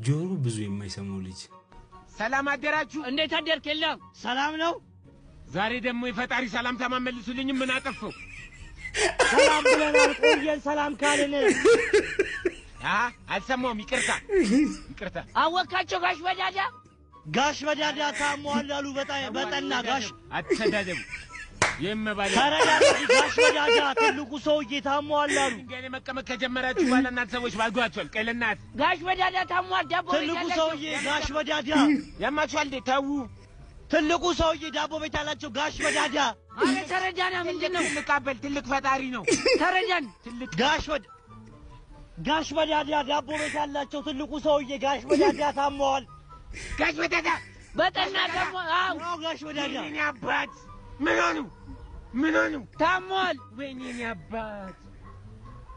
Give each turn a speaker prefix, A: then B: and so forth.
A: ጆሮ ብዙ የማይሰማው ልጅ
B: ሰላም አደራችሁ
C: እንዴት አደርክ የለም
B: ሰላም ነው ዛሬ ደግሞ የፈጣሪ ሰላም ተማመልሱልኝ ምን አጠፋው
C: ሰላም ብለናል ቆየን ሰላም ካልን
B: አልሰማውም ይቅርታ
C: አወካቸው ጋሽ በዳዳ ታሟል አሉ በጠና ጋሽ
B: አትሰዳደቡ የምባለ
C: ተረዳዳ ጋሽ በዳዳ ትልቁ ሰውዬ ታሟል አሉ
B: እንገኔ መቀመጥ ከጀመራችሁ በኋላ እናንተ ሰዎች ባልጓቸዋል ቀለናት
C: ጋሽ በዳዳ ታሟል ዳቦ
B: ትልቁ ሰውዬ ጋሽ በዳዳ ያማችኋል እንዴ ታው
C: ትልቁ ሰውዬ ዳቦ ቤት አላቸው ጋሽ በዳዳ አለ ተረዳና ምንድነው
B: ልቃበል ትልቅ ፈጣሪ ነው
C: ተረዳን
B: ትልቅ
C: ጋሽ በዳዳ ዳቦ ቤት አላቸው ትልቁ ሰውዬ ጋሽ በዳዳ ታሟል
B: ጋሽ በዳዳ
C: በጠና ታሟል አው
B: ጋሽ በዳዳ እኔ አባት ምን ሆኑ ታሟል ወይኔ አባት